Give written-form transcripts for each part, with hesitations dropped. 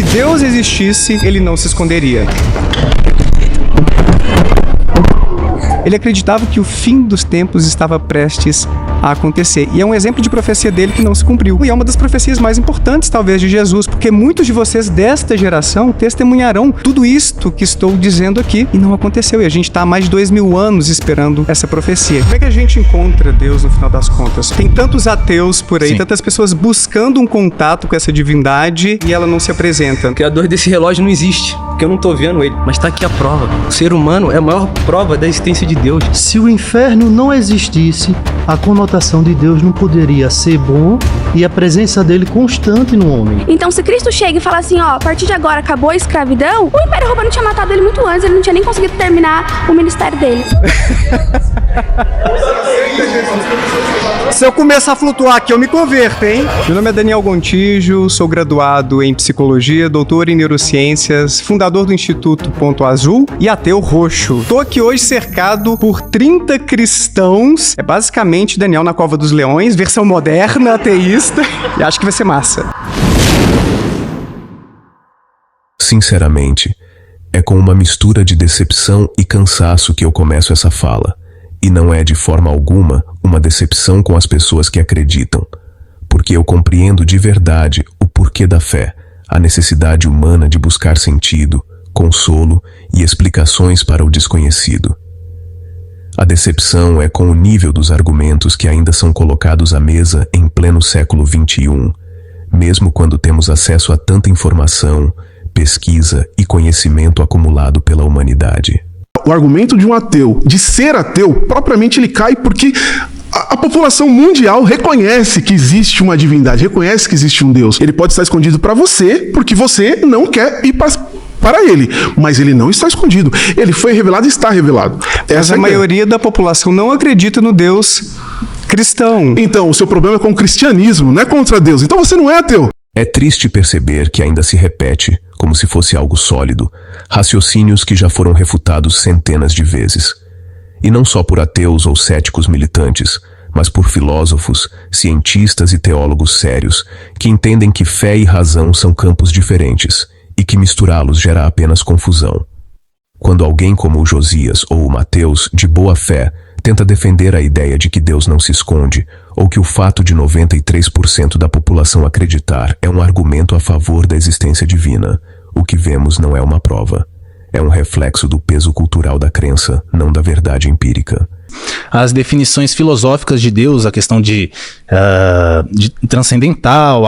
Se Deus existisse, ele não se esconderia. Ele acreditava que o fim dos tempos estava prestes a acontecer. E é um exemplo de profecia dele que não se cumpriu. E é uma das profecias mais importantes, talvez, de Jesus, porque muitos de vocês desta geração testemunharão tudo isto que estou dizendo aqui e não aconteceu. E a gente está há mais de 2000 anos esperando essa profecia. Como é que a gente encontra Deus no final das contas? Tem tantos ateus por aí, Sim. tantas pessoas buscando um contato com essa divindade e ela não se apresenta. O criador desse relógio não existe, porque eu não tô vendo ele. Mas tá aqui a prova. O ser humano é a maior prova da existência de Deus. Se o inferno não existisse, a conotação de Deus não poderia ser bom e a presença dele constante no homem. Então, se Cristo chega e fala assim, ó, a partir de agora acabou a escravidão, o Império Romano tinha matado ele muito antes, ele não tinha nem conseguido terminar o ministério dele. Se eu começar a flutuar aqui, eu me converto, hein? Meu nome é Daniel Gontijo, sou graduado em Psicologia, doutor em Neurociências, fundador do Instituto Ponto Azul e ateu roxo. Tô aqui hoje cercado por 30 cristãos. É basicamente Daniel na Cova dos Leões, versão moderna, ateísta. E acho que vai ser massa. Sinceramente, é com uma mistura de decepção e cansaço que eu começo essa fala. E não é de forma alguma uma decepção com as pessoas que acreditam, porque eu compreendo de verdade o porquê da fé, a necessidade humana de buscar sentido, consolo e explicações para o desconhecido. A decepção é com o nível dos argumentos que ainda são colocados à mesa em pleno século XXI, mesmo quando temos acesso a tanta informação, pesquisa e conhecimento acumulado pela humanidade. O argumento de um ateu, de ser ateu, propriamente ele cai porque a população mundial reconhece que existe uma divindade, reconhece que existe um Deus. Ele pode estar escondido para você, porque você não quer ir para ele, mas ele não está escondido. Ele foi revelado e está revelado. Mas a maioria da população não acredita no Deus cristão. Então, o seu problema é com o cristianismo, não é contra Deus. Então você não é ateu. É triste perceber que ainda se repete, como se fosse algo sólido, raciocínios que já foram refutados centenas de vezes. E não só por ateus ou céticos militantes, mas por filósofos, cientistas e teólogos sérios, que entendem que fé e razão são campos diferentes, e que misturá-los gera apenas confusão. Quando alguém como o Josias ou o Mateus, de boa fé, tenta defender a ideia de que Deus não se esconde, ou que o fato de 93% da população acreditar é um argumento a favor da existência divina, o que vemos não é uma prova. É um reflexo do peso cultural da crença, não da verdade empírica. As definições filosóficas de Deus, a questão de transcendental,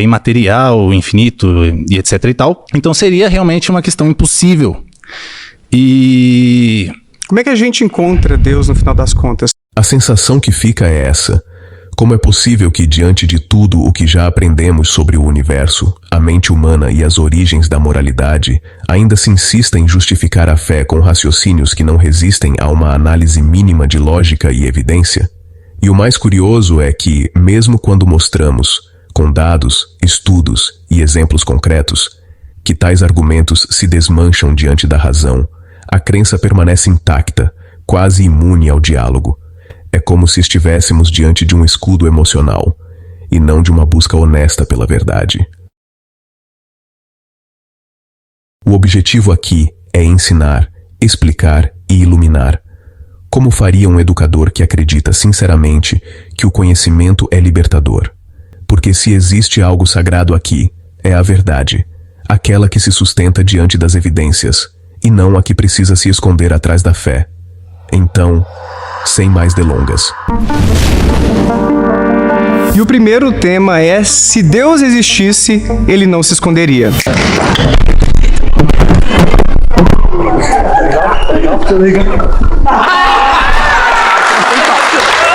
imaterial, infinito e etc e tal. Então seria realmente uma questão impossível. E como é que a gente encontra Deus no final das contas? A sensação que fica é essa. Como é possível que, diante de tudo o que já aprendemos sobre o universo, a mente humana e as origens da moralidade, ainda se insista em justificar a fé com raciocínios que não resistem a uma análise mínima de lógica e evidência? E o mais curioso é que, mesmo quando mostramos, com dados, estudos e exemplos concretos, que tais argumentos se desmancham diante da razão, a crença permanece intacta, quase imune ao diálogo. É como se estivéssemos diante de um escudo emocional, e não de uma busca honesta pela verdade. O objetivo aqui é ensinar, explicar e iluminar, como faria um educador que acredita sinceramente que o conhecimento é libertador. Porque se existe algo sagrado aqui, é a verdade, aquela que se sustenta diante das evidências, e não a que precisa se esconder atrás da fé. Então, sem mais delongas. E o primeiro tema é: se Deus existisse, ele não se esconderia.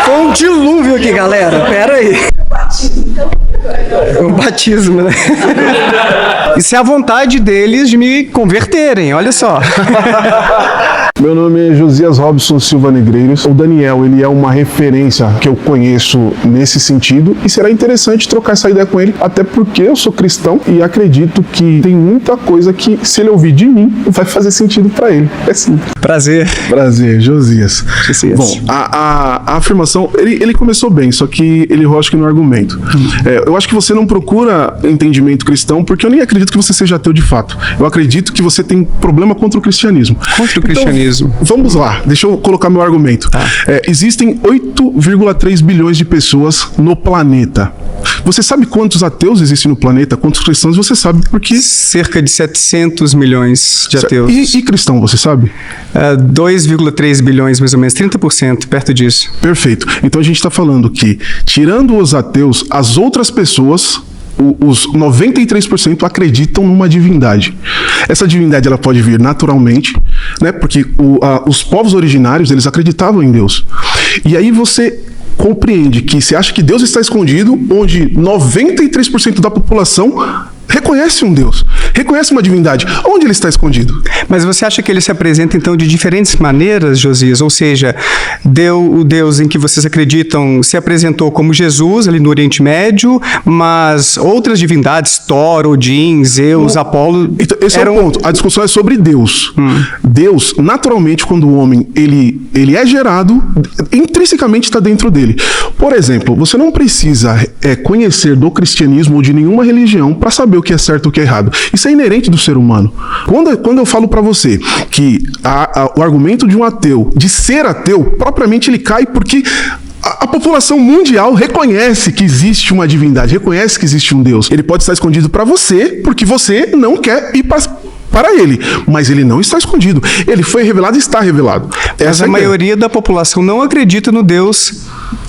Foi um dilúvio aqui, galera. Pera aí. O batismo, né? Isso é a vontade deles de me converterem, olha só. Meu nome é Josias Robson Silva Negreiros. O Daniel, ele é uma referência que eu conheço nesse sentido e será interessante trocar essa ideia com ele, até porque eu sou cristão e acredito que tem muita coisa que, se ele ouvir de mim, vai fazer sentido para ele. É simples. Prazer. Prazer, Josias. Bom, a afirmação, ele começou bem, só que ele errou, acho que no argumento. Eu acho que você não procura entendimento cristão, porque eu nem acredito que você seja ateu de fato. Eu acredito que você tem problema contra o cristianismo. Contra o cristianismo. Vamos lá, deixa eu colocar meu argumento. Existem 8,3 bilhões de pessoas no planeta. Você sabe quantos ateus existem no planeta? Quantos cristãos? Você sabe porque... Cerca de 700 milhões de ateus. E cristão, você sabe? 2,3 bilhões, mais ou menos, 30%, perto disso. Perfeito. Então a gente está falando que, tirando os ateus, as outras pessoas... Os 93% acreditam numa divindade. Essa divindade ela pode vir naturalmente, né? Porque os povos originários eles acreditavam em Deus. E aí você compreende que você acha que Deus está escondido, onde 93% da população reconhece um Deus, reconhece uma divindade. Onde ele está escondido? Mas você acha que ele se apresenta, então, de diferentes maneiras, Josias? Ou seja, o Deus em que vocês acreditam se apresentou como Jesus, ali no Oriente Médio, mas outras divindades, Thor, Odin, Zeus, Apolo... Então, esse é o ponto. A discussão é sobre Deus. Deus, naturalmente, quando o homem ele é gerado, intrinsecamente está dentro dele. Por exemplo, você não precisa conhecer do cristianismo ou de nenhuma religião para saber o que é certo e o que é errado. Isso é inerente do ser humano. Quando eu falo para você que o argumento de um ateu, de ser ateu, propriamente ele cai porque a população mundial reconhece que existe uma divindade, reconhece que existe um Deus. Ele pode estar escondido para você porque você não quer ir para ele, mas ele não está escondido. Ele foi revelado e está revelado. Mas a maioria da população não acredita no Deus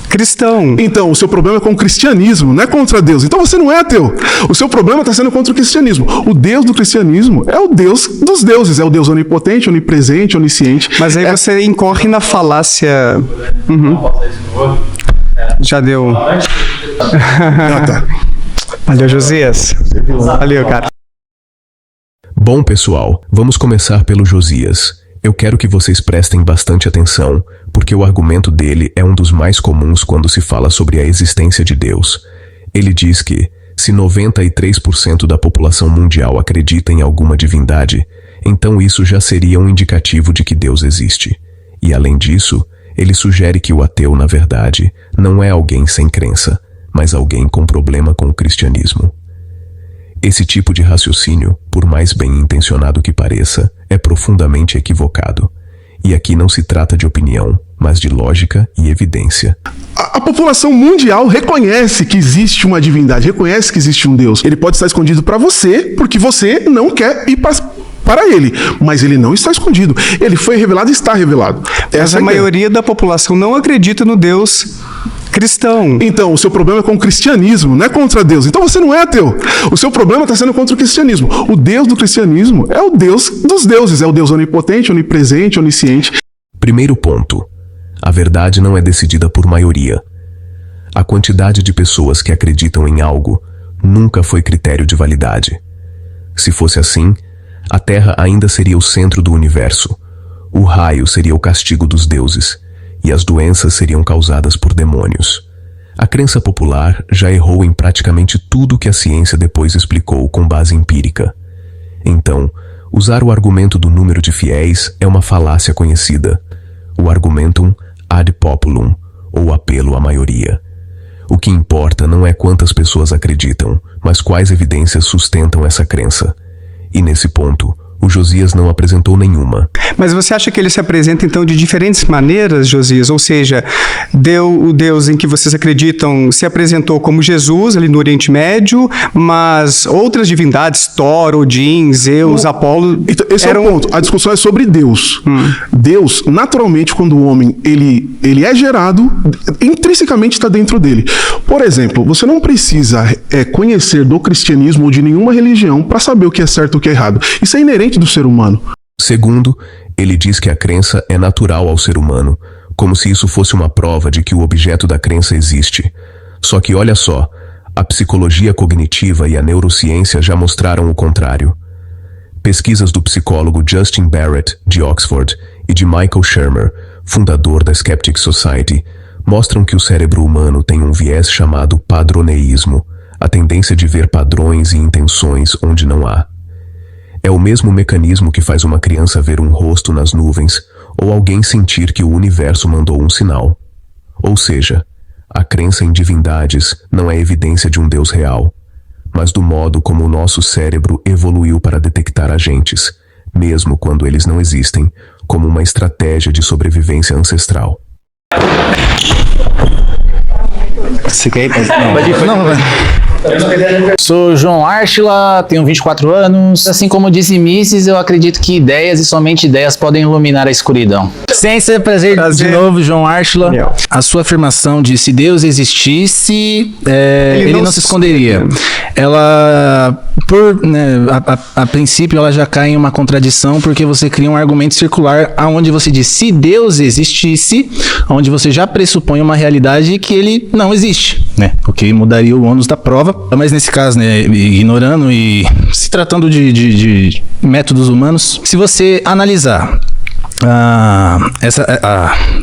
cristão. Então, o seu problema é com o cristianismo, não é contra Deus. Então você não é ateu. O seu problema está sendo contra o cristianismo. O Deus do cristianismo é o Deus dos deuses, é o Deus onipotente, onipresente, onisciente. Mas aí você incorre na falácia... Já deu. Tá. Valeu, Josias. Valeu, cara. Bom, pessoal, vamos começar pelo Josias. Eu quero que vocês prestem bastante atenção, porque o argumento dele é um dos mais comuns quando se fala sobre a existência de Deus. Ele diz que, se 93% da população mundial acredita em alguma divindade, então isso já seria um indicativo de que Deus existe. E além disso, ele sugere que o ateu, na verdade, não é alguém sem crença, mas alguém com problema com o cristianismo. Esse tipo de raciocínio, por mais bem intencionado que pareça, é profundamente equivocado. E aqui não se trata de opinião, mas de lógica e evidência. A população mundial reconhece que existe uma divindade, reconhece que existe um Deus. Ele pode estar escondido para você, porque você não quer ir para ele, mas ele não está escondido. Ele foi revelado e está revelado. Mas a maioria da população não acredita no Deus cristão. Então, o seu problema é com o cristianismo, não é contra Deus. Então você não é ateu. O seu problema está sendo contra o cristianismo. O Deus do cristianismo é o Deus dos deuses, é o Deus onipotente, onipresente, onisciente. Primeiro ponto. A verdade não é decidida por maioria. A quantidade de pessoas que acreditam em algo nunca foi critério de validade. Se fosse assim, a Terra ainda seria o centro do universo. O raio seria o castigo dos deuses. E as doenças seriam causadas por demônios. A crença popular já errou em praticamente tudo que a ciência depois explicou com base empírica. Então, usar o argumento do número de fiéis é uma falácia conhecida, o argumentum ad populum, ou apelo à maioria. O que importa não é quantas pessoas acreditam, mas quais evidências sustentam essa crença. E nesse ponto, o Josias não apresentou nenhuma. Mas você acha que ele se apresenta, então, de diferentes maneiras, Josias? Ou seja, o Deus em que vocês acreditam se apresentou como Jesus, ali no Oriente Médio, mas outras divindades, Thor, Odin, Zeus, Apolo... Então, esse é o ponto. A discussão é sobre Deus. Deus, naturalmente, quando o homem ele é gerado, intrinsecamente está dentro dele. Por exemplo, você não precisa conhecer do cristianismo ou de nenhuma religião para saber o que é certo e o que é errado. Isso é inerente do ser humano. Segundo, ele diz que a crença é natural ao ser humano, como se isso fosse uma prova de que o objeto da crença existe. Só que olha só, a psicologia cognitiva e a neurociência já mostraram o contrário. Pesquisas do psicólogo Justin Barrett, de Oxford, e de Michael Shermer, fundador da Skeptic Society, mostram que o cérebro humano tem um viés chamado padroneísmo, a tendência de ver padrões e intenções onde não há. É o mesmo mecanismo que faz uma criança ver um rosto nas nuvens ou alguém sentir que o universo mandou um sinal. Ou seja, a crença em divindades não é evidência de um Deus real, mas do modo como o nosso cérebro evoluiu para detectar agentes, mesmo quando eles não existem, como uma estratégia de sobrevivência ancestral. Você quer ir? Não. Sou João Ártila, tenho 24 anos. Assim como disse Mises, eu acredito que ideias e somente ideias podem iluminar a escuridão. Ciência, prazer de novo, João Ártila. A sua afirmação de se Deus existisse, ele não se esconderia. Ela, a princípio, ela já cai em uma contradição, porque você cria um argumento circular onde você diz se Deus existisse, onde você já pressupõe uma realidade que ele não existe, né? O que mudaria o ônus da prova. Mas nesse caso, né, ignorando e se tratando de métodos humanos, se você analisar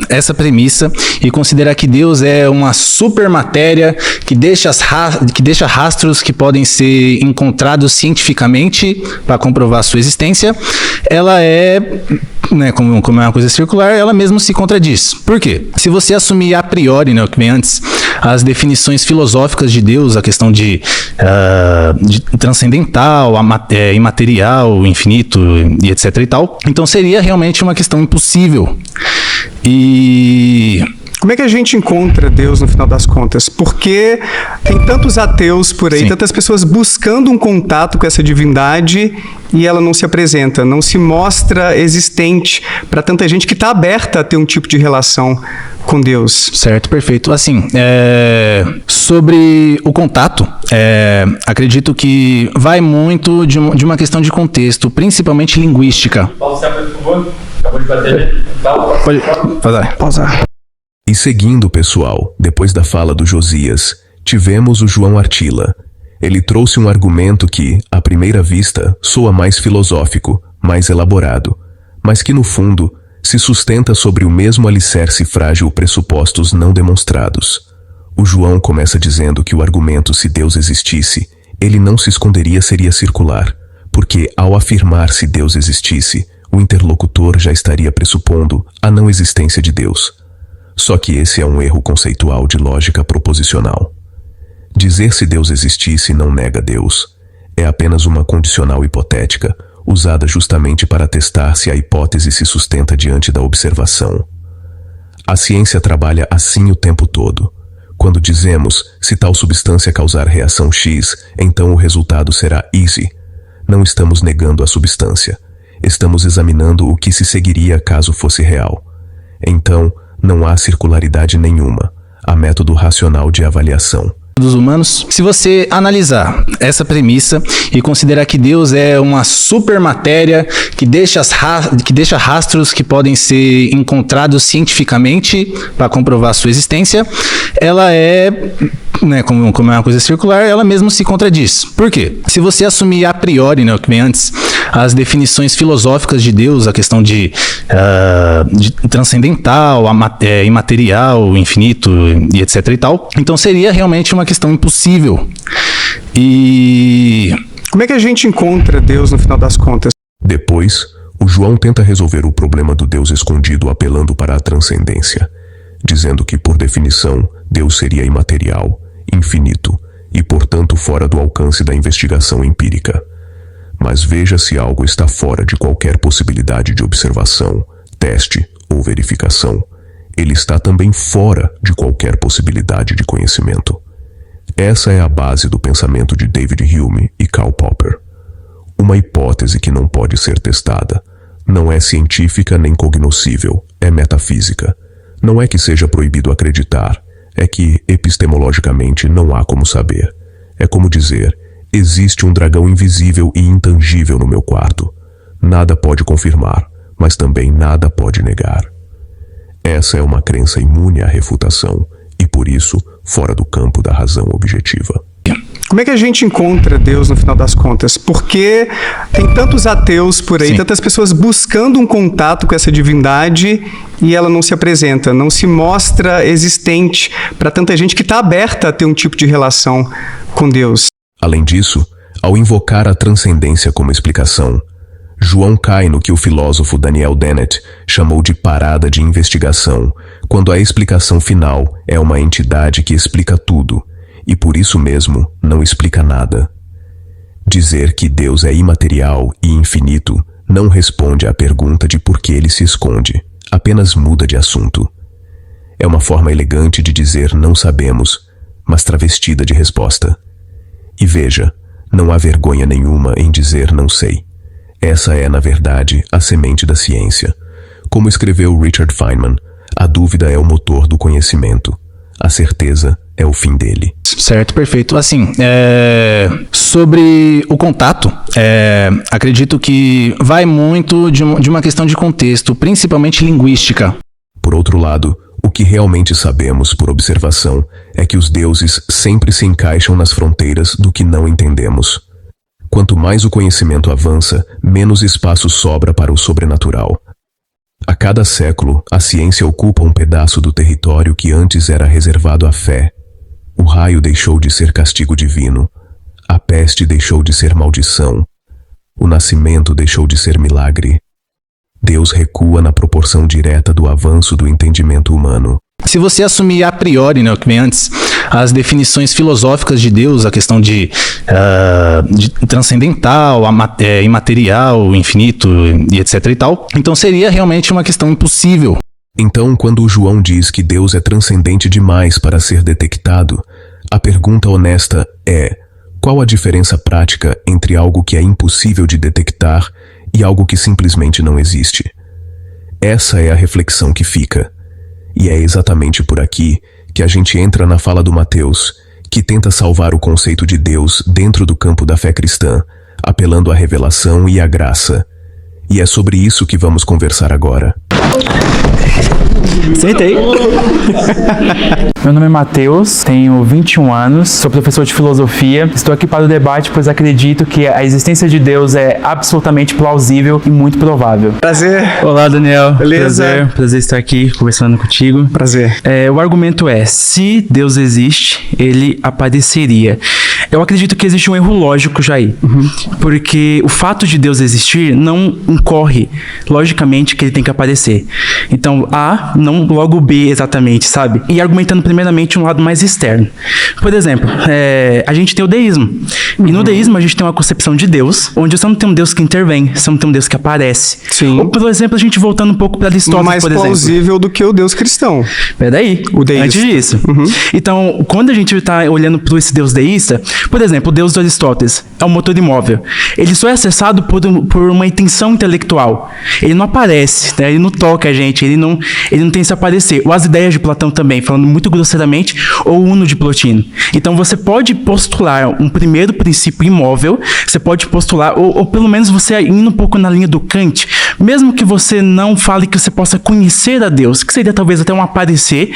essa premissa e considerar que Deus é uma supermatéria que deixa rastros que podem ser encontrados cientificamente para comprovar sua existência, ela é, né, como é uma coisa circular, ela mesmo se contradiz. Por quê? Se você assumir a priori, né, o que vem antes, as definições filosóficas de Deus, a questão de transcendental, imaterial, infinito e etc e tal, então seria realmente uma questão impossível. E como é que a gente encontra Deus no final das contas? Porque tem tantos ateus por aí, Sim. tantas pessoas buscando um contato com essa divindade e ela não se apresenta, não se mostra existente para tanta gente que está aberta a ter um tipo de relação com Deus. Certo, perfeito. Assim, sobre o contato, acredito que vai muito de uma questão de contexto, principalmente linguística. Paulo, você abre, por favor. Acabou de bater. Pode pausar. E seguindo, pessoal, depois da fala do Josias, tivemos o João Ártila. Ele trouxe um argumento que, à primeira vista, soa mais filosófico, mais elaborado, mas que, no fundo, se sustenta sobre o mesmo alicerce frágil pressupostos não demonstrados. O João começa dizendo que o argumento se Deus existisse, ele não se esconderia seria circular, porque, ao afirmar se Deus existisse, o interlocutor já estaria pressupondo a não existência de Deus. Só que esse é um erro conceitual de lógica proposicional. Dizer se Deus existisse não nega Deus. É apenas uma condicional hipotética, usada justamente para testar se a hipótese se sustenta diante da observação. A ciência trabalha assim o tempo todo. Quando dizemos se tal substância causar reação X, então o resultado será Y. Não estamos negando a substância. Estamos examinando o que se seguiria caso fosse real. Então, não há circularidade nenhuma. Há método racional de avaliação. Dos humanos. Se você analisar essa premissa e considerar que Deus é uma supermatéria que deixa rastros que podem ser encontrados cientificamente para comprovar sua existência, ela é, né, como é uma coisa circular, ela mesmo se contradiz. Por quê? Se você assumir a priori, né, o que vem antes, as definições filosóficas de Deus, a questão de transcendental, imaterial, infinito e etc e tal, então seria realmente uma questão impossível. E como é que a gente encontra Deus no final das contas? Depois, o João tenta resolver o problema do Deus escondido apelando para a transcendência, dizendo que, por definição, Deus seria imaterial, infinito e, portanto, fora do alcance da investigação empírica. Mas veja se algo está fora de qualquer possibilidade de observação, teste ou verificação. Ele está também fora de qualquer possibilidade de conhecimento. Essa é a base do pensamento de David Hume e Karl Popper. Uma hipótese que não pode ser testada. Não é científica nem cognoscível, é metafísica. Não é que seja proibido acreditar, é que, epistemologicamente, não há como saber. É como dizer, existe um dragão invisível e intangível no meu quarto. Nada pode confirmar, mas também nada pode negar. Essa é uma crença imune à refutação e, por isso, fora do campo da razão objetiva. Como é que a gente encontra Deus no final das contas? Porque tem tantos ateus por aí, Sim. tantas pessoas buscando um contato com essa divindade e ela não se apresenta, não se mostra existente para tanta gente que está aberta a ter um tipo de relação com Deus. Além disso, ao invocar a transcendência como explicação, João cai no que o filósofo Daniel Dennett chamou de parada de investigação, quando a explicação final é uma entidade que explica tudo, e por isso mesmo não explica nada. Dizer que Deus é imaterial e infinito não responde à pergunta de por que ele se esconde, apenas muda de assunto. É uma forma elegante de dizer não sabemos, mas travestida de resposta. E veja, não há vergonha nenhuma em dizer não sei. Essa é, na verdade, a semente da ciência. Como escreveu Richard Feynman, a dúvida é o motor do conhecimento. A certeza é o fim dele. Certo, perfeito. Assim, sobre o contato, acredito que vai muito de uma questão de contexto, principalmente linguística. Por outro lado, o que realmente sabemos por observação é que os deuses sempre se encaixam nas fronteiras do que não entendemos. Quanto mais o conhecimento avança, menos espaço sobra para o sobrenatural. A cada século, a ciência ocupa um pedaço do território que antes era reservado à fé. O raio deixou de ser castigo divino. A peste deixou de ser maldição. O nascimento deixou de ser milagre. Deus recua na proporção direta do avanço do entendimento humano. Se você assumir a priori, né, o que vem antes, as definições filosóficas de Deus, a questão de transcendental, imaterial, infinito e etc e tal, então seria realmente uma questão impossível. Então, quando o João diz que Deus é transcendente demais para ser detectado, a pergunta honesta é: qual a diferença prática entre algo que é impossível de detectar e algo que simplesmente não existe? Essa é a reflexão que fica. E é exatamente por aqui que a gente entra na fala do Mateus, que tenta salvar o conceito de Deus dentro do campo da fé cristã, apelando à revelação e à graça. E é sobre isso que vamos conversar agora. Sentei. Meu nome é Matheus, tenho 21 anos, sou professor de filosofia. Estou aqui para o debate, pois acredito que a existência de Deus é absolutamente plausível e muito provável. Prazer. Olá, Daniel. Beleza? Prazer estar aqui conversando contigo. Prazer. O argumento é: se Deus existe, ele apareceria. Eu acredito que existe um erro lógico, Jair. Porque o fato de Deus existir não incorre, logicamente, que ele tem que aparecer. Então, A, não logo B exatamente, sabe? E argumentando primeiramente um lado mais externo. Por exemplo, a gente tem o deísmo. E no deísmo a gente tem uma concepção de Deus, onde você não tem um Deus que intervém, você não tem um Deus que aparece. Sim. Ou, por exemplo, a gente voltando um pouco para Aristóteles, Mais por exemplo. plausível do que o Deus cristão. Peraí, O deísta. antes disso. Então, quando a gente está olhando para esse Deus deísta, por exemplo, o Deus de Aristóteles é um motor imóvel. Ele só é acessado por uma intenção intelectual. Ele não aparece, né? Ele não toca a gente, ele não tem esse aparecer. Ou as ideias de Platão também, falando muito grosseiramente, ou o Uno de Plotino. Então você pode postular um primeiro princípio imóvel, você pode postular, ou pelo menos você indo um pouco na linha do Kant, mesmo que você não fale que você possa conhecer a Deus, que seria talvez até um aparecer,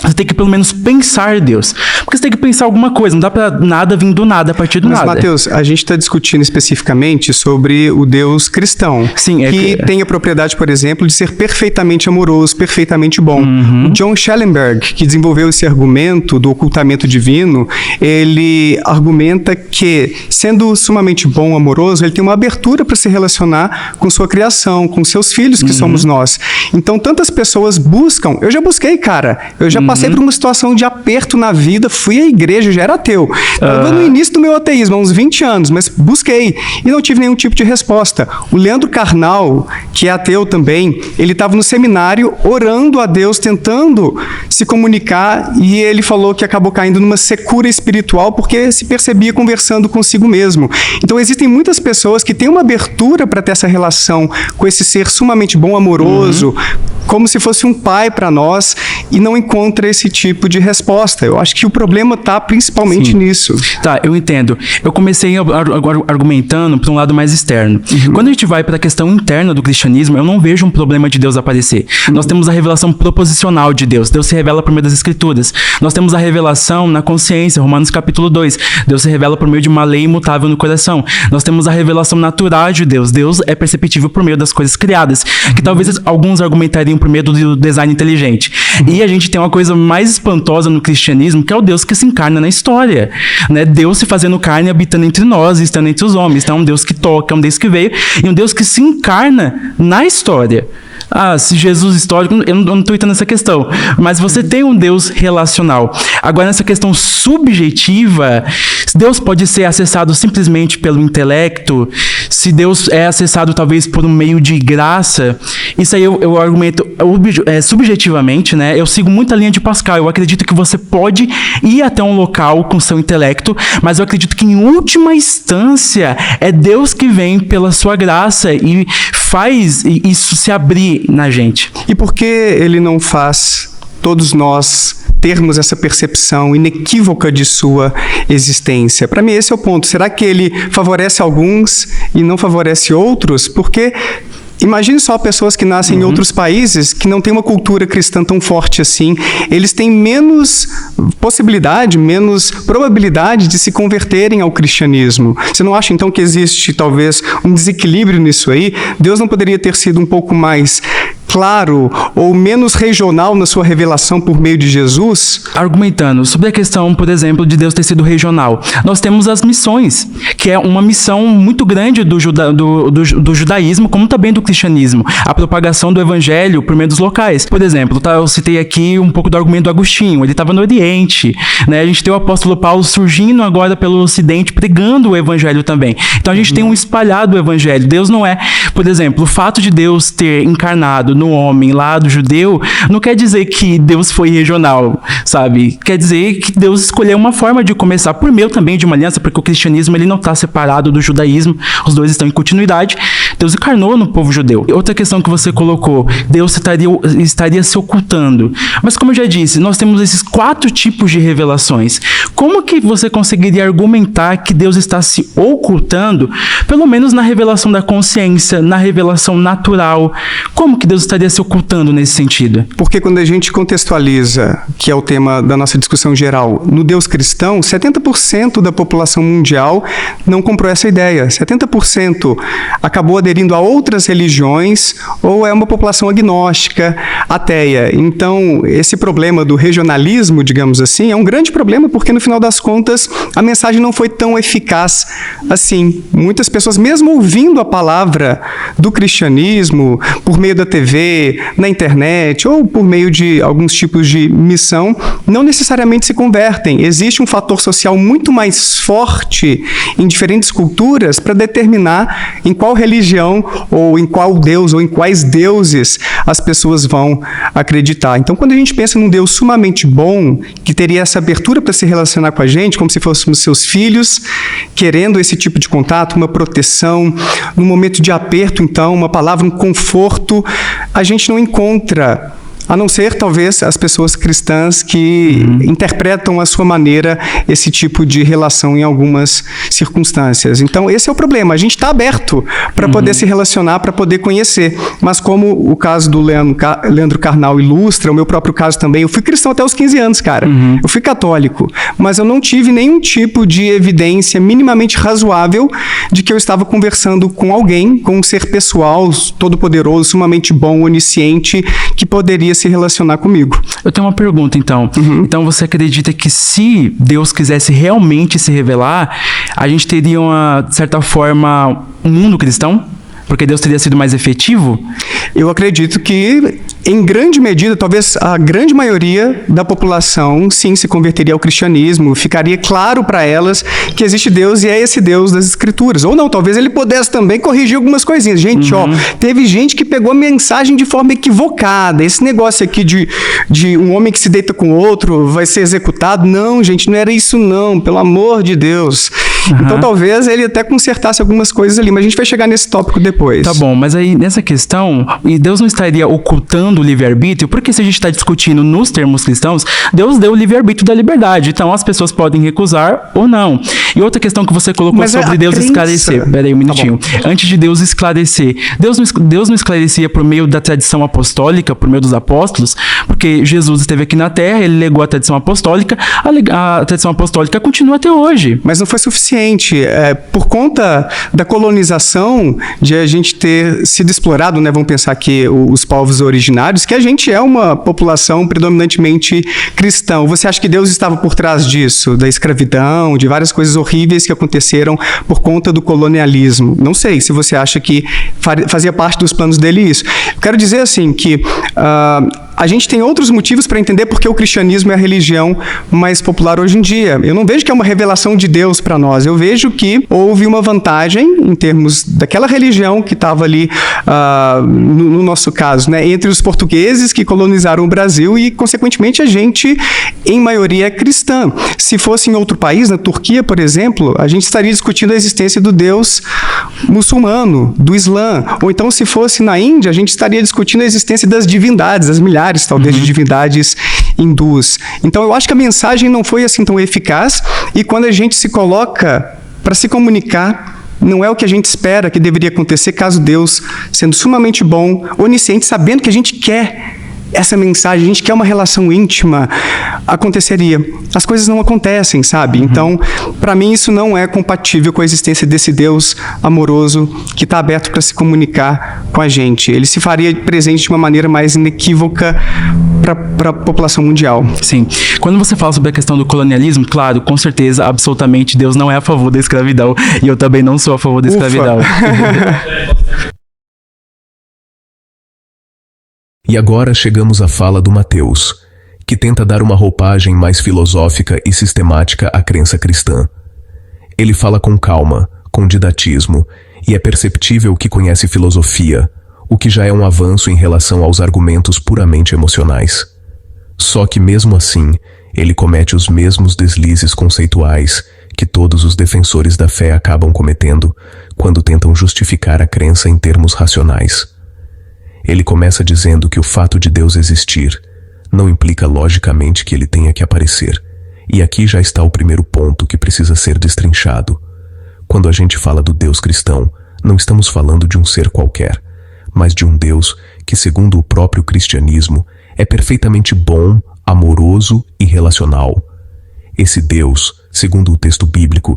você tem que pelo menos pensar Deus. Porque você tem que pensar alguma coisa, não dá pra nada vir do nada, a partir do nada. Mas, Mateus, a gente está discutindo especificamente sobre o Deus cristão. Sim, que tem a propriedade, por exemplo, de ser perfeitamente amoroso, perfeitamente bom. O John Schellenberg, que desenvolveu esse argumento do ocultamento divino, ele argumenta que, sendo sumamente bom, amoroso, ele tem uma abertura para se relacionar com sua criação, com seus filhos, que somos nós. Então, tantas pessoas buscam. Eu já busquei, cara. Eu já passei por uma situação de aperto na vida, fui à igreja, já era ateu. Estava no início do meu ateísmo, há uns 20 anos, mas busquei e não tive nenhum tipo de resposta. O Leandro Carnal, que é ateu também, ele estava no seminário orando a Deus, tentando se comunicar, e ele falou que acabou caindo numa secura espiritual porque se percebia conversando consigo mesmo. Então existem muitas pessoas que têm uma abertura para ter essa relação com esse ser sumamente bom, amoroso, como se fosse um pai para nós e não encontra esse tipo de resposta. Eu acho que o problema está principalmente nisso. Tá, eu entendo. Eu comecei argumentando para um lado mais externo. Quando a gente vai para a questão interna do cristianismo, eu não vejo um problema de Deus aparecer. Nós temos a revelação proposicional de Deus. Deus se revela por meio das Escrituras. Nós temos a revelação na consciência, Romanos capítulo 2. Deus se revela por meio de uma lei imutável no coração. Nós temos a revelação natural de Deus. Deus é perceptível por meio das coisas criadas, que talvez alguns argumentariam por meio do design inteligente. E a gente tem uma coisa mais espantosa no cristianismo, que é o Deus que se encarna na história, né? Deus se fazendo carne, habitando entre nós, estando entre os homens. Então é um Deus que toca, é um Deus que veio, e um Deus que se encarna na história. Ah, se Jesus histórico, eu não estou entrando nessa questão, mas você tem um Deus relacional. Agora, nessa questão subjetiva, se Deus pode ser acessado simplesmente pelo intelecto, se Deus é acessado talvez por um meio de graça, isso aí eu argumento subjetivamente, né? Eu sigo muito a linha de Pascal. Eu acredito que você pode ir até um local com seu intelecto, mas eu acredito que em última instância é Deus que vem pela sua graça e faz isso se abrir na gente. E por que ele não faz todos nós termos essa percepção inequívoca de sua existência? Para mim, esse é o ponto. Será que ele favorece alguns e não favorece outros? Porque imagine só pessoas que nascem em outros países que não têm uma cultura cristã tão forte assim. Eles têm menos possibilidade, menos probabilidade de se converterem ao cristianismo. Você não acha, então, que existe, talvez, um desequilíbrio nisso aí? Deus não poderia ter sido um pouco mais claro ou menos regional na sua revelação por meio de Jesus? Argumentando sobre a questão, por exemplo, de Deus ter sido regional, nós temos as missões, que é uma missão muito grande do judaísmo, como também do cristianismo, a propagação do evangelho por meio dos locais. Por exemplo, eu citei aqui um pouco do argumento do Agostinho, ele estava no Oriente, né? A gente tem o apóstolo Paulo surgindo agora pelo Ocidente, pregando o evangelho também. Então a gente tem um espalhado evangelho. Deus não é, por exemplo, o fato de Deus ter encarnado no homem lá do judeu, não quer dizer que Deus foi regional, sabe? Quer dizer que Deus escolheu uma forma de começar por meio também de uma aliança, porque o cristianismo ele não está separado do judaísmo, os dois estão em continuidade. Deus encarnou no povo judeu. Outra questão que você colocou, Deus estaria se ocultando. Mas como eu já disse, nós temos esses 4 tipos de revelações. Como que você conseguiria argumentar que Deus está se ocultando, pelo menos na revelação da consciência, na revelação natural? Como que Deus estaria se ocultando nesse sentido? Porque quando a gente contextualiza, que é o tema da nossa discussão geral, no Deus cristão, 70% da população mundial não comprou essa ideia. 70% acabou aderindo a outras religiões ou é uma população agnóstica, ateia. Então, esse problema do regionalismo, digamos assim, é um grande problema porque, no final das contas, a mensagem não foi tão eficaz assim. Muitas pessoas, mesmo ouvindo a palavra do cristianismo por meio da TV, na internet ou por meio de alguns tipos de missão, não necessariamente se convertem. Existe um fator social muito mais forte em diferentes culturas para determinar em qual religião ou em qual Deus ou em quais deuses as pessoas vão acreditar. Então, quando a gente pensa num Deus sumamente bom, que teria essa abertura para se relacionar com a gente, como se fôssemos seus filhos, querendo esse tipo de contato, uma proteção, num momento de aperto, então, uma palavra, um conforto, a gente não encontra, a não ser, talvez, as pessoas cristãs que interpretam à sua maneira esse tipo de relação em algumas circunstâncias. Então, esse é o problema. A gente está aberto para poder se relacionar, para poder conhecer. Mas como o caso do Leandro Carnal ilustra, o meu próprio caso também, eu fui cristão até os 15 anos, cara. Eu fui católico, mas eu não tive nenhum tipo de evidência minimamente razoável de que eu estava conversando com alguém, com um ser pessoal, todo-poderoso, sumamente bom, onisciente, que poderia se relacionar comigo. Eu tenho uma pergunta, então. Então, você acredita que se Deus quisesse realmente se revelar, a gente teria, de certa forma, um mundo cristão? Porque Deus teria sido mais efetivo? Eu acredito que, em grande medida, talvez a grande maioria da população, sim, se converteria ao cristianismo. Ficaria claro para elas que existe Deus e é esse Deus das Escrituras. Ou não, talvez ele pudesse também corrigir algumas coisinhas. Gente, teve gente que pegou a mensagem de forma equivocada. Esse negócio aqui de um homem que se deita com outro vai ser executado. Não, gente, não era isso não, pelo amor de Deus. Então talvez ele até consertasse algumas coisas ali, mas a gente vai chegar nesse tópico depois. Tá bom, mas aí nessa questão, e Deus não estaria ocultando o livre-arbítrio? Porque se a gente está discutindo nos termos cristãos, Deus deu o livre-arbítrio da liberdade, então as pessoas podem recusar ou não. E outra questão que você colocou sobre Deus esclarecer. Pera aí um minutinho. Antes de Deus esclarecer, Deus não esclarecia por meio da tradição apostólica, por meio dos apóstolos, porque Jesus esteve aqui na Terra, ele legou a tradição apostólica, a tradição apostólica continua até hoje. Mas não foi suficiente. Por conta da colonização, de a gente ter sido explorado, né, vamos pensar que os povos originários, que a gente é uma população predominantemente cristã. Você acha que Deus estava por trás disso? Da escravidão, de várias coisas horríveis que aconteceram por conta do colonialismo? Não sei se você acha que fazia parte dos planos dele isso. Eu quero dizer assim que a gente tem outros motivos para entender porque o cristianismo é a religião mais popular hoje em dia. Eu não vejo que é uma revelação de Deus para nós. Eu vejo que houve uma vantagem em termos daquela religião que estava ali, no nosso caso, né, entre os portugueses que colonizaram o Brasil e, consequentemente, a gente, em maioria, é cristã. Se fosse em outro país, na Turquia, por exemplo, a gente estaria discutindo a existência do Deus muçulmano, do Islã. Ou então, se fosse na Índia, a gente estaria discutindo a existência das divindades, as milhares, talvez, de divindades hindus. Então, eu acho que a mensagem não foi assim tão eficaz, e quando a gente se coloca para se comunicar, não é o que a gente espera que deveria acontecer caso Deus, sendo sumamente bom, onisciente, sabendo que a gente quer essa mensagem, a gente quer uma relação íntima, aconteceria. As coisas não acontecem, sabe? Então, para mim, isso não é compatível com a existência desse Deus amoroso que está aberto para se comunicar com a gente. Ele se faria presente de uma maneira mais inequívoca para a população mundial. Sim. Quando você fala sobre a questão do colonialismo, claro, com certeza, absolutamente, Deus não é a favor da escravidão, e eu também não sou a favor da escravidão. E agora chegamos à fala do Mateus, que tenta dar uma roupagem mais filosófica e sistemática à crença cristã. Ele fala com calma, com didatismo, e é perceptível que conhece filosofia, o que já é um avanço em relação aos argumentos puramente emocionais. Só que mesmo assim, ele comete os mesmos deslizes conceituais que todos os defensores da fé acabam cometendo quando tentam justificar a crença em termos racionais. Ele começa dizendo que o fato de Deus existir não implica logicamente que ele tenha que aparecer. E aqui já está o primeiro ponto que precisa ser destrinchado. Quando a gente fala do Deus cristão, não estamos falando de um ser qualquer, mas de um Deus que, segundo o próprio cristianismo, é perfeitamente bom, amoroso e relacional. Esse Deus, segundo o texto bíblico,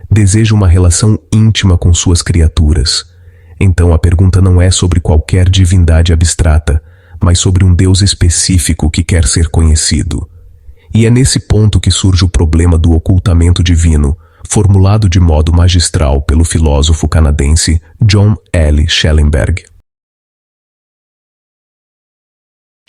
deseja uma relação íntima com suas criaturas. Então a pergunta não é sobre qualquer divindade abstrata, mas sobre um Deus específico que quer ser conhecido. E é nesse ponto que surge o problema do ocultamento divino, formulado de modo magistral pelo filósofo canadense John L. Schellenberg.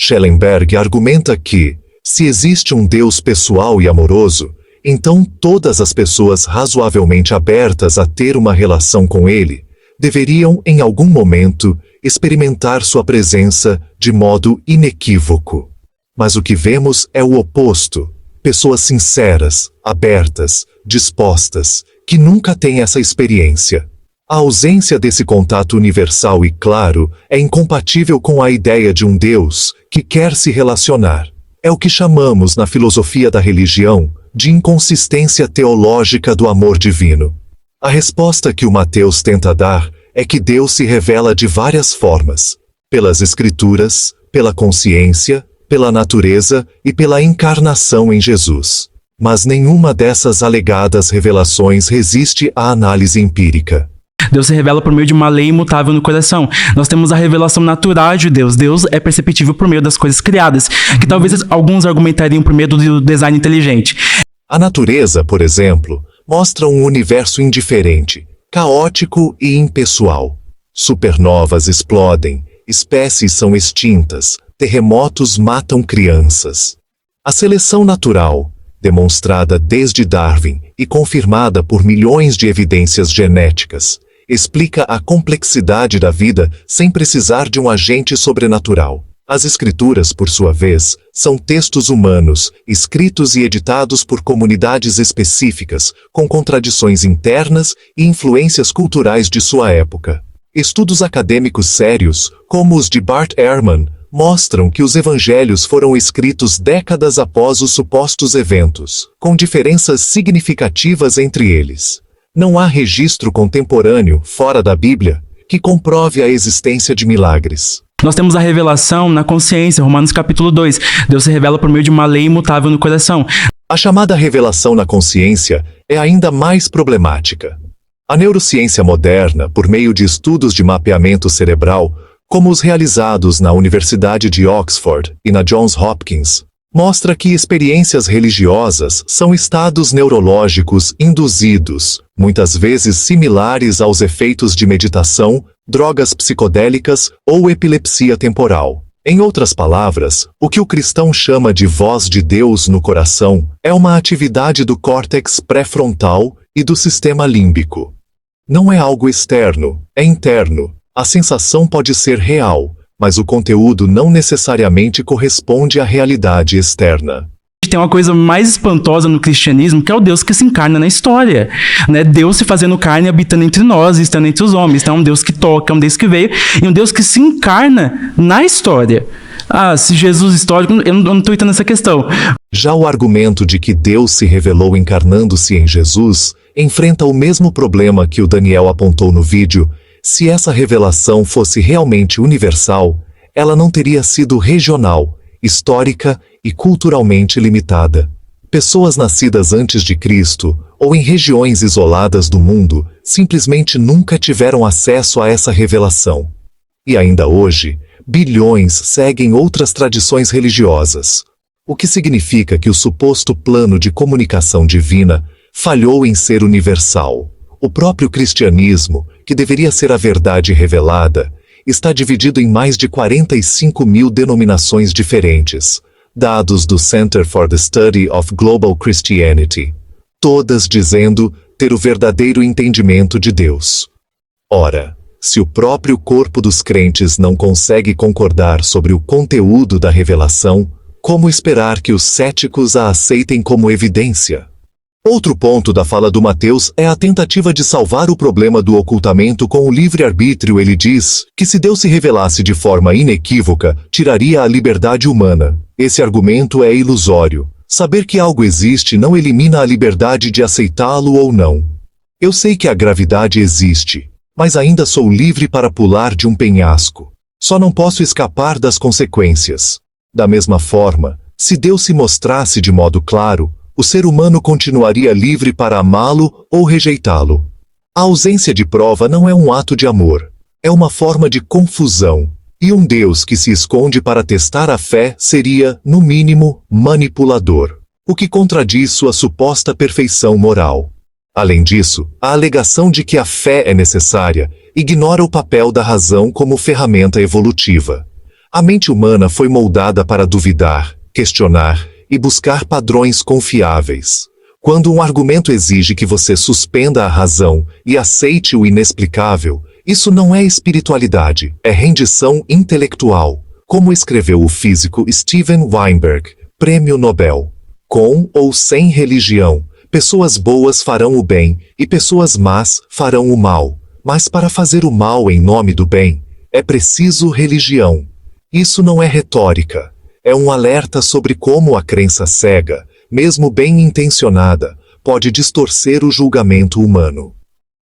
Schellenberg argumenta que, se existe um Deus pessoal e amoroso, então todas as pessoas razoavelmente abertas a ter uma relação com ele deveriam, em algum momento, experimentar sua presença de modo inequívoco. Mas o que vemos é o oposto. Pessoas sinceras, abertas, dispostas, que nunca têm essa experiência. A ausência desse contato universal e claro é incompatível com a ideia de um Deus que quer se relacionar. É o que chamamos na filosofia da religião de inconsistência teológica do amor divino. A resposta que o Mateus tenta dar é que Deus se revela de várias formas: pelas Escrituras, pela consciência, pela natureza e pela encarnação em Jesus. Mas nenhuma dessas alegadas revelações resiste à análise empírica. Deus se revela por meio de uma lei imutável no coração. Nós temos a revelação natural de Deus. Deus é perceptível por meio das coisas criadas, que talvez alguns argumentariam por meio do design inteligente. A natureza, por exemplo, mostra um universo indiferente, caótico e impessoal. Supernovas explodem, espécies são extintas, terremotos matam crianças. A seleção natural, demonstrada desde Darwin e confirmada por milhões de evidências genéticas, explica a complexidade da vida sem precisar de um agente sobrenatural. As escrituras, por sua vez, são textos humanos, escritos e editados por comunidades específicas, com contradições internas e influências culturais de sua época. Estudos acadêmicos sérios, como os de Bart Ehrman, mostram que os evangelhos foram escritos décadas após os supostos eventos, com diferenças significativas entre eles. Não há registro contemporâneo, fora da Bíblia, que comprove a existência de milagres. Nós temos a revelação na consciência, Romanos capítulo 2. Deus se revela por meio de uma lei imutável no coração. A chamada revelação na consciência é ainda mais problemática. A neurociência moderna, por meio de estudos de mapeamento cerebral, como os realizados na Universidade de Oxford e na Johns Hopkins, mostra que experiências religiosas são estados neurológicos induzidos, muitas vezes similares aos efeitos de meditação, drogas psicodélicas ou epilepsia temporal. Em outras palavras, o que o cristão chama de voz de Deus no coração é uma atividade do córtex pré-frontal e do sistema límbico. Não é algo externo, é interno. A sensação pode ser real, mas o conteúdo não necessariamente corresponde à realidade externa. Tem uma coisa mais espantosa no cristianismo, que é o Deus que se encarna na história, né? Deus se fazendo carne, habitando entre nós, estando entre os homens. Então é um Deus que toca, é um Deus que veio, e um Deus que se encarna na história. Ah, se Jesus histórico, eu não estou entrando nessa questão. Já o argumento de que Deus se revelou encarnando-se em Jesus enfrenta o mesmo problema que o Daniel apontou no vídeo. Se essa revelação fosse realmente universal, ela não teria sido regional, histórica e culturalmente limitada. Pessoas nascidas antes de Cristo, ou em regiões isoladas do mundo, simplesmente nunca tiveram acesso a essa revelação. E ainda hoje, bilhões seguem outras tradições religiosas, o que significa que o suposto plano de comunicação divina falhou em ser universal. O próprio cristianismo, que deveria ser a verdade revelada, está dividido em mais de 45 mil denominações diferentes, dados do Center for the Study of Global Christianity, todas dizendo ter o verdadeiro entendimento de Deus. Ora, se o próprio corpo dos crentes não consegue concordar sobre o conteúdo da revelação, como esperar que os céticos a aceitem como evidência? Outro ponto da fala do Mateus é a tentativa de salvar o problema do ocultamento com o livre-arbítrio. Ele diz que se Deus se revelasse de forma inequívoca, tiraria a liberdade humana. Esse argumento é ilusório. Saber que algo existe não elimina a liberdade de aceitá-lo ou não. Eu sei que a gravidade existe, mas ainda sou livre para pular de um penhasco. Só não posso escapar das consequências. Da mesma forma, se Deus se mostrasse de modo claro, o ser humano continuaria livre para amá-lo ou rejeitá-lo. A ausência de prova não é um ato de amor, é uma forma de confusão, e um Deus que se esconde para testar a fé seria, no mínimo, manipulador, o que contradiz sua suposta perfeição moral. Além disso, a alegação de que a fé é necessária ignora o papel da razão como ferramenta evolutiva. A mente humana foi moldada para duvidar, questionar e buscar padrões confiáveis. Quando um argumento exige que você suspenda a razão e aceite o inexplicável, isso não é espiritualidade, é rendição intelectual, como escreveu o físico Steven Weinberg, Prêmio Nobel. Com ou sem religião, pessoas boas farão o bem e pessoas más farão o mal. Mas para fazer o mal em nome do bem, é preciso religião. Isso não é retórica. É um alerta sobre como a crença cega, mesmo bem intencionada, pode distorcer o julgamento humano.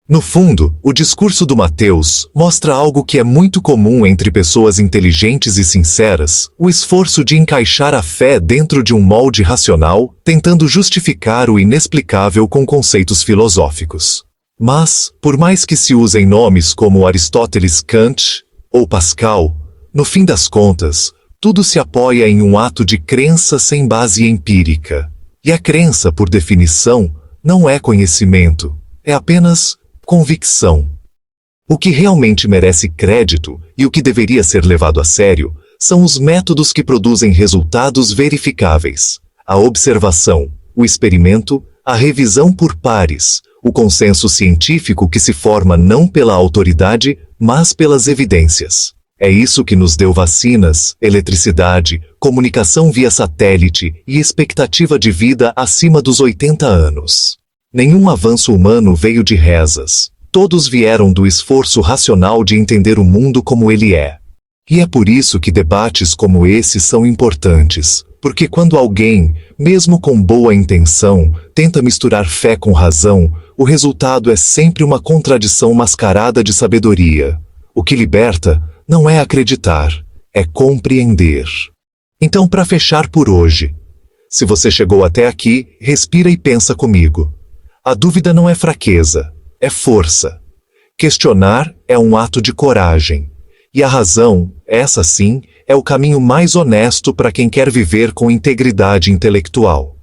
No fundo, o discurso do Mateus mostra algo que é muito comum entre pessoas inteligentes e sinceras, o esforço de encaixar a fé dentro de um molde racional, tentando justificar o inexplicável com conceitos filosóficos. Mas, por mais que se usem nomes como Aristóteles, Kant ou Pascal, no fim das contas, tudo se apoia em um ato de crença sem base empírica. E a crença, por definição, não é conhecimento, é apenas convicção. O que realmente merece crédito e o que deveria ser levado a sério são os métodos que produzem resultados verificáveis: a observação, o experimento, a revisão por pares, o consenso científico que se forma não pela autoridade, mas pelas evidências. É isso que nos deu vacinas, eletricidade, comunicação via satélite e expectativa de vida acima dos 80 anos. Nenhum avanço humano veio de rezas. Todos vieram do esforço racional de entender o mundo como ele é. E é por isso que debates como esse são importantes, porque quando alguém, mesmo com boa intenção, tenta misturar fé com razão, o resultado é sempre uma contradição mascarada de sabedoria. O que liberta não é acreditar, é compreender. Então, para fechar por hoje, se você chegou até aqui, respira e pensa comigo. A dúvida não é fraqueza, é força. Questionar é um ato de coragem. E a razão, essa sim, é o caminho mais honesto para quem quer viver com integridade intelectual.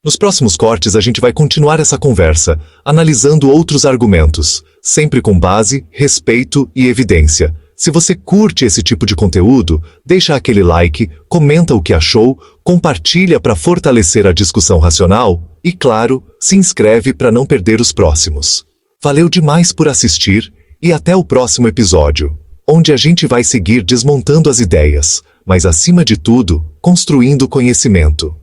Nos próximos cortes a gente vai continuar essa conversa, analisando outros argumentos, sempre com base, respeito e evidência. Se você curte esse tipo de conteúdo, deixa aquele like, comenta o que achou, compartilha para fortalecer a discussão racional e, claro, se inscreve para não perder os próximos. Valeu demais por assistir e até o próximo episódio, onde a gente vai seguir desmontando as ideias, mas acima de tudo, construindo conhecimento.